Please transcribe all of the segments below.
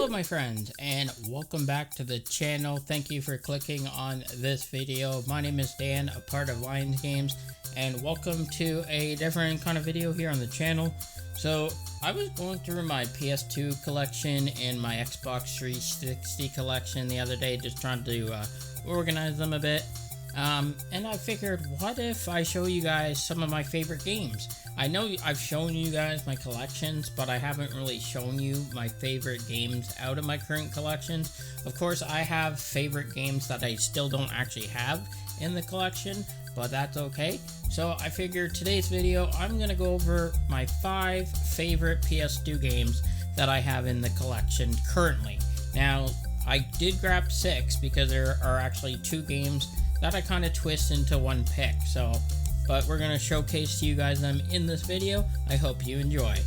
Hello my friends, and welcome back to the channel. Thank you for clicking on this video. My name is Dan, a part of LyonsGamez, and welcome to a different kind of video here on the channel. So I was going through my PS2 collection and my Xbox 360 collection the other day, just trying to organize them a bit. And I figured, what if I show you guys some of my favorite games? I know I've shown you guys my collections, but I haven't really shown you my favorite games out of my current collections. Of course, I have favorite games that I still don't actually have in the collection, but that's okay. So I figured today's video, I'm going to go over my 5 favorite PS2 games that I have in the collection currently. Now, I did grab 6 because there are actually 2 games that I kind of twist into one pick, but we're going to showcase to you guys them in this video. I hope you enjoy.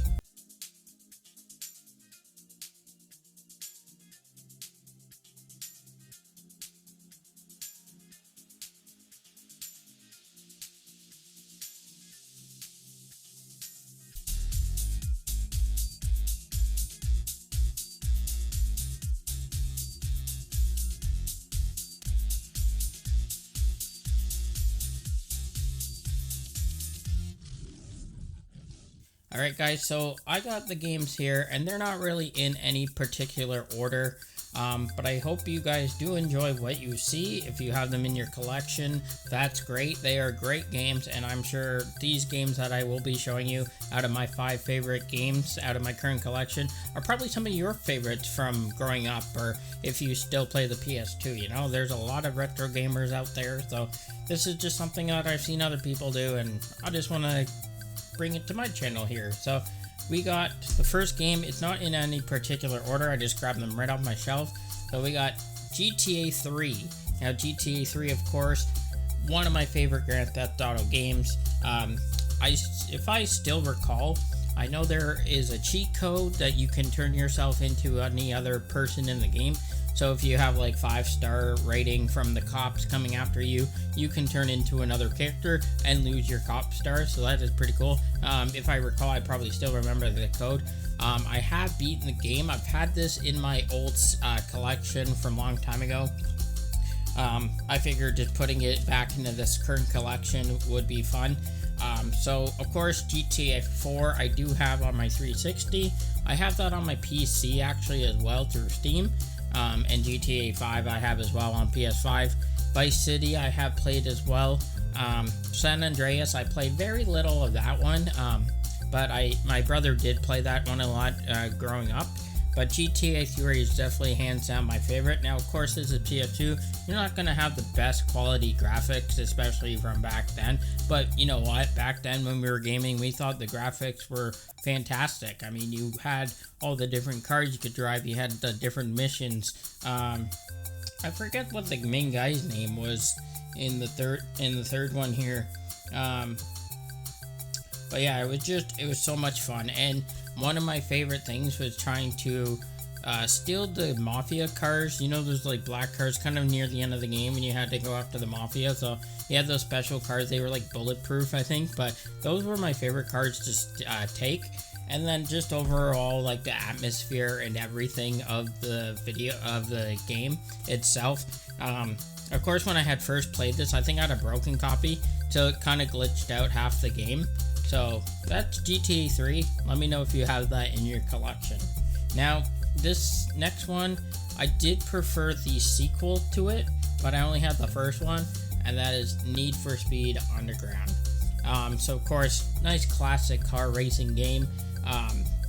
Alright guys, so I got the games here, and they're not really in any particular order, but I hope you guys do enjoy what you see. If you have them in your collection, that's great. They are great games, and I'm sure these games that I will be showing you out of my 5 favorite games out of my current collection are probably some of your favorites from growing up, or if you still play the PS2. You know, there's a lot of retro gamers out there, so this is just something that I've seen other people do, and I just want to bring it to my channel here. So we got the first game. It's not in any particular order, I just grabbed them right off my shelf. So we got GTA 3. Now GTA 3, of course, one of my favorite Grand Theft Auto games. If I still recall, I know there is a cheat code that you can turn yourself into any other person in the game. So if you have like 5-star rating from the cops coming after you, you can turn into another character and lose your cop stars. So that is pretty cool. If I recall, I probably still remember the code. I have beaten the game. I've had this in my old collection from a long time ago. I figured just putting it back into this current collection would be fun. So of course GTA 4 I do have on my 360. I have that on my PC actually as well through Steam. And GTA 5 I have as well on PS5. Vice City I have played as well. San Andreas I played very little of that one, but my brother did play that one a lot growing up. But GTA 3 is definitely hands down my favorite. Now of course this is PS2, you're not going to have the best quality graphics, especially from back then, but you know what, back then when we were gaming, we thought the graphics were fantastic. I mean, you had all the different cars you could drive, you had the different missions. I forget what the main guy's name was in the third one here. But yeah, it was so much fun. And one of my favorite things was trying to steal the mafia cars. You know, those like black cars kind of near the end of the game when you had to go after the mafia. So you had those special cars. They were like bulletproof, I think, but those were my favorite cars to take. And then just overall, like the atmosphere and everything of the game itself. Of course, when I had first played this, I think I had a broken copy, so it kind of glitched out half the game. So that's GTA 3. Let me know if you have that in your collection. Now, this next one, I did prefer the sequel to it, but I only had the first one, and that is Need for Speed Underground. So of course, nice classic car racing game.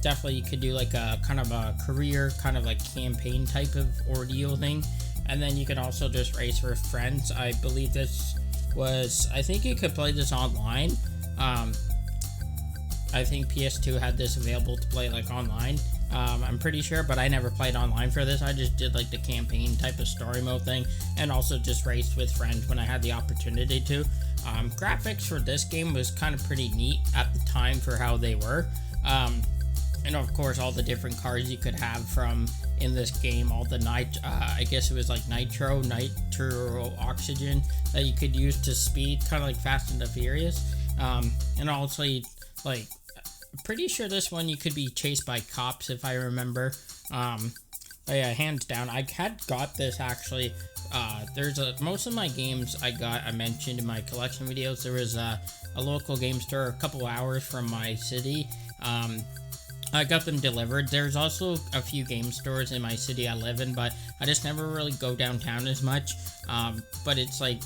Definitely you could do like a kind of a career, kind of like campaign type of ordeal thing. And then you could also just race with friends. I believe I think you could play this online. I think PS2 had this available to play like online. I'm pretty sure, but I never played online for this. I just did like the campaign type of story mode thing, and also just raced with friends when I had the opportunity to. Graphics for this game was kind of pretty neat at the time for how they were. And of course all the different cars you could have from in this game, all the I guess it was like nitro oxygen that you could use to speed, kind of like Fast and the Furious. And also like pretty sure this one you could be chased by cops if I remember. But yeah, hands down, I had got this actually. Most of my games I mentioned in my collection videos. There was a local game store a couple hours from my city. I got them delivered. There's also a few game stores in my city I live in, but I just never really go downtown as much. But it's like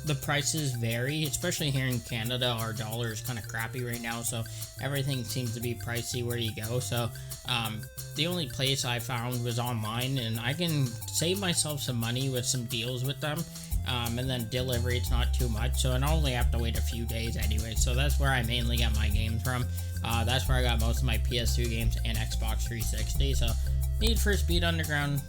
the prices vary, especially here in Canada. Our dollar is kind of crappy right now, so everything seems to be pricey where you go. So the only place I found was online, and I can save myself some money with some deals with them. And then delivery, it's not too much, so I only have to wait a few days anyway. So that's where I mainly get my games from. That's where I got most of my PS2 games and Xbox 360. So Need for Speed Underground,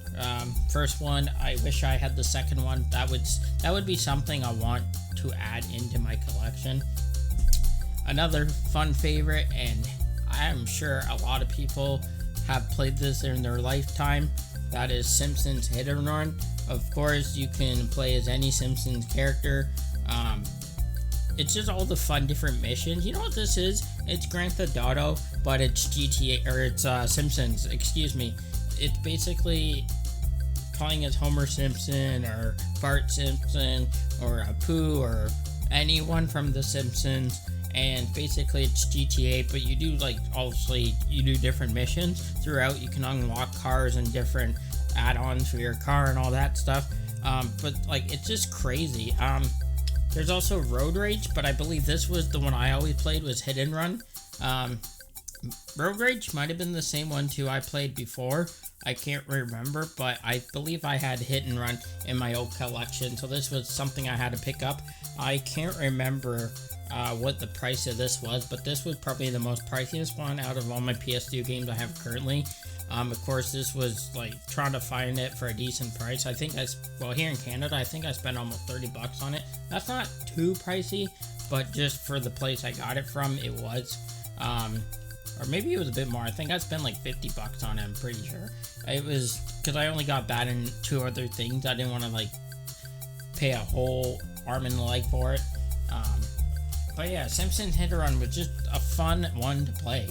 first one. I wish I had the second one. That would be something I want to add into my collection. Another fun favorite, and I am sure a lot of people have played this in their lifetime. That is Simpsons Hit and Run. Of course, you can play as any Simpsons character. It's just all the fun different missions. You know what this is? It's Grand Theft Auto, but it's GTA, or it's Simpsons, excuse me. It's basically playing as Homer Simpson or Bart Simpson or Apu or anyone from The Simpsons. And basically it's GTA, but you do obviously you do different missions throughout. You can unlock cars and different add-ons for your car and all that stuff. But it's just crazy. There's also Road Rage, but I believe this was the one I always played, was Hit and Run. Road Rage might have been the same one too I played before. I can't remember, but I believe I had Hit and Run in my old collection, so this was something I had to pick up. I can't remember what the price of this was, but this was probably the most priciest one out of all my PS2 games I have currently. Of course, this was trying to find it for a decent price. I think here in Canada, I think I spent almost $30 on it. That's not too pricey, but just for the place I got it from, it was. Or maybe it was a bit more. I think I spent $50 on it, I'm pretty sure. It was because I only got that and two other things. I didn't want to pay a whole arm and a leg for it. But yeah, Simpsons Hit and Run was just a fun one to play.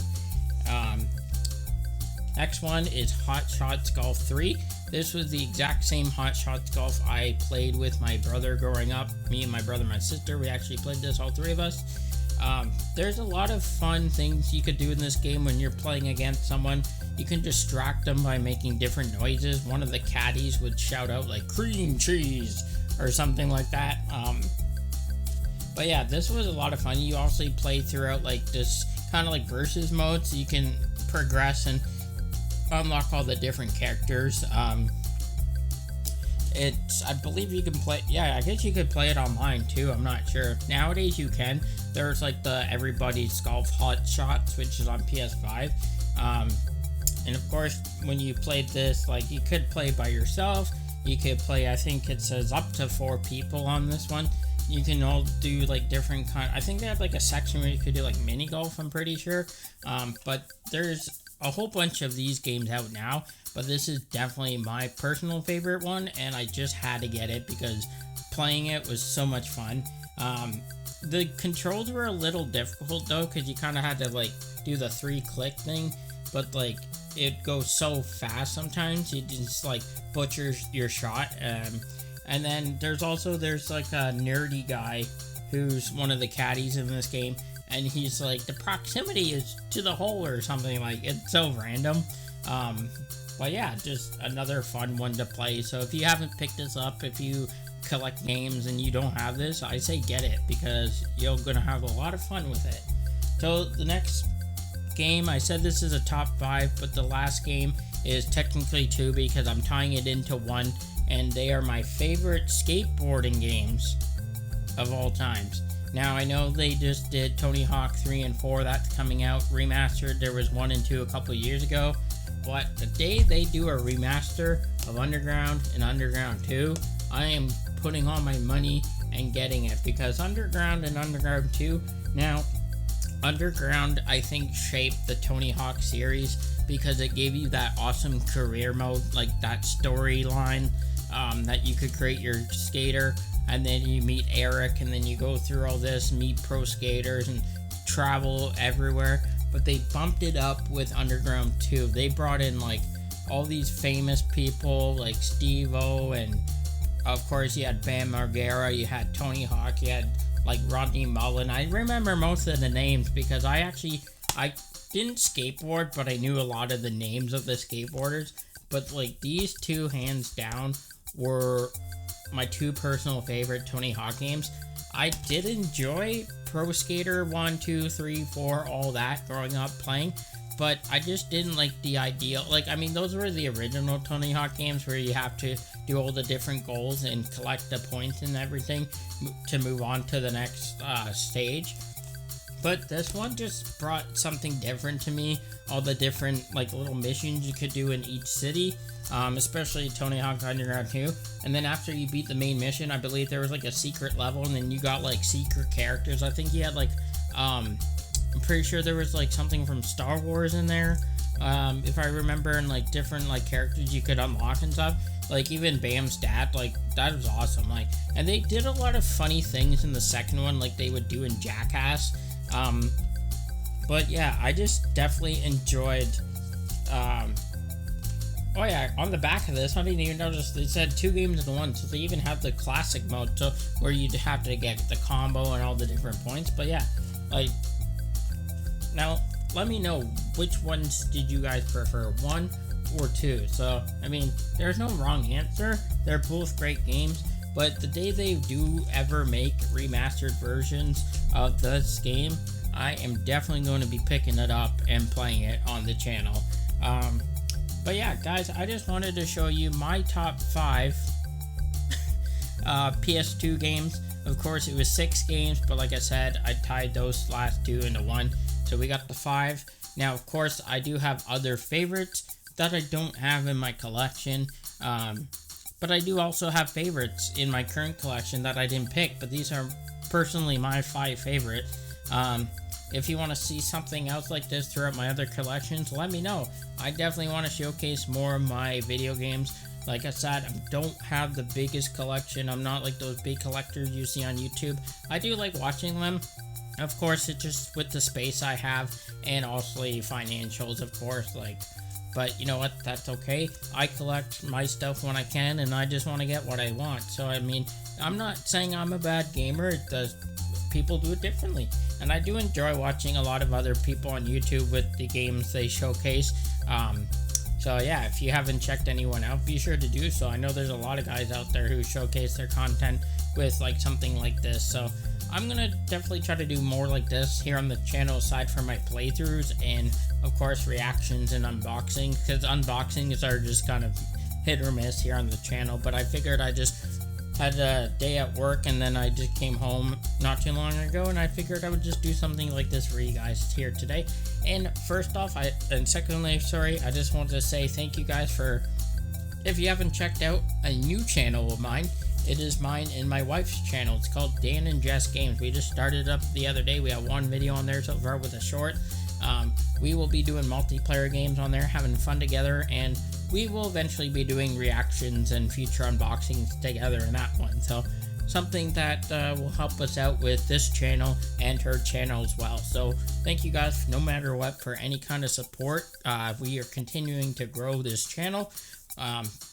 Next one is Hot Shots Golf 3. This was the exact same Hot Shots Golf I played with my brother growing up. Me and my brother and my sister, we actually played this, all three of us. There's a lot of fun things you could do in this game when you're playing against someone. You can distract them by making different noises. One of the caddies would shout out cream cheese or something like that. But yeah, this was a lot of fun. You also play throughout this kind of versus mode, so you can progress and unlock all the different characters. I believe you can play, I guess you could play it online too, I'm not sure. Nowadays you can. There's the Everybody's Golf Hot Shots, which is on PS5. And of course, when you played this, you could play by yourself. You could play, I think it says up to 4 people on this one. You can all do different I think they have a section where you could do mini golf, I'm pretty sure. But there's a whole bunch of these games out now, but this is definitely my personal favorite one, and I just had to get it because playing it was so much fun. The controls were a little difficult though, because you kind of had to do the 3-click thing, but it goes so fast sometimes you just butcher your shot. And then there's a nerdy guy who's one of the caddies in this game, and he's the proximity is to the hole or something. It's so random. But yeah, just another fun one to play. So if you haven't picked this up, if you collect games and you don't have this, I say get it, because you're gonna have a lot of fun with it. So the next game, I said this is a top 5, but the last game is technically 2 because I'm tying it into one, and they are my favorite skateboarding games of all times. Now, I know they just did Tony Hawk 3 and 4, that's coming out remastered. There was 1 and 2 a couple years ago, but the day they do a remaster of Underground and Underground 2, I am putting all my money and getting it, because Underground and Underground 2, now Underground I think shaped the Tony Hawk series because it gave you that awesome career mode, that storyline, that you could create your skater, and then you meet Eric, and then you go through all this, meet pro skaters and travel everywhere. But they bumped it up with Underground 2. They brought in all these famous people like Steve-O, and of course you had Bam Margera, you had Tony Hawk, you had like Rodney Mullen. I remember most of the names because I didn't skateboard, but I knew a lot of the names of the skateboarders. But like these two hands down were my two personal favorite Tony Hawk games. I did enjoy Pro Skater 1, 2, 3, 4, all that growing up playing, but I just didn't like the idea. Like, I mean, those were the original Tony Hawk games where you have to do all the different goals and collect the points and everything to move on to the next stage. But this one just brought something different to me. All the different like little missions you could do in each city, especially Tony Hawk Underground 2. And then after you beat the main mission, I believe there was like a secret level, and then you got like secret characters. I think you had like, I'm pretty sure there was like something from Star Wars in there, if I remember, and like different like characters you could unlock and stuff. Like even Bam's dad, like that was awesome. Like, and they did a lot of funny things in the second one, like they would do in Jackass. But yeah, I just definitely enjoyed, oh yeah, on the back of this, I didn't even notice, they said 2 games in 1, so they even have the classic mode, so where you'd have to get the combo and all the different points. But yeah, like, now, let me know, which ones did you guys prefer, 1 or 2? So, I mean, there's no wrong answer, they're both great games. But the day they do ever make remastered versions of this game, I am definitely going to be picking it up and playing it on the channel. But yeah, guys, I just wanted to show you my top 5 PS2 games. Of course, it was 6 games, but like I said, I tied those last 2 into 1. So we got the 5. Now, of course, I do have other favorites that I don't have in my collection. But I do also have favorites in my current collection that I didn't pick, but these are personally my 5 favorite. If you want to see something else like this throughout my other collections, let me know. I definitely want to showcase more of my video games. Like I said, I don't have the biggest collection. I'm not like those big collectors you see on YouTube. I do like watching them. Of course, it's just with the space I have, and also financials, of course, like. But you know what, that's okay. I collect my stuff when I can, and I just want to get what I want. So I mean, I'm not saying I'm a bad gamer. It does, people do it differently, and I do enjoy watching a lot of other people on YouTube with the games they showcase. So yeah, if you haven't checked anyone out, be sure to do so. I know there's a lot of guys out there who showcase their content with like something like this, so I'm gonna definitely try to do more like this here on the channel, aside from my playthroughs and of course reactions and unboxing, because unboxings are just kind of hit or miss here on the channel. But I figured I just had a day at work, and then I just came home not too long ago, and I figured I would just do something like this for you guys here today. And first off, secondly, sorry, I just wanted to say thank you guys for, if you haven't checked out a new channel of mine, it is mine and my wife's channel. It's called Dan and Jess Games. We just started up the other day. We have 1 video on there so far with a short. We will be doing multiplayer games on there, having fun together, and we will eventually be doing reactions and future unboxings together in that one. So something that will help us out with this channel and her channel as well. So thank you guys, no matter what, for any kind of support. We are continuing to grow this channel.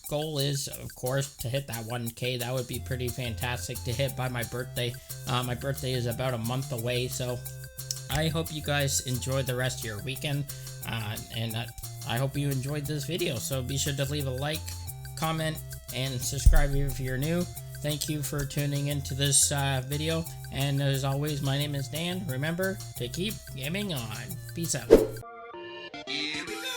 Goal is, of course, to hit that 1K. That would be pretty fantastic to hit by my birthday. My birthday is about a month away, so I hope you guys enjoy the rest of your weekend, and I hope you enjoyed this video. So be sure to leave a like, comment, and subscribe if you're new. Thank you for tuning into this video, and as always, my name is Dan. Remember to keep gaming on. Peace out. Here we go.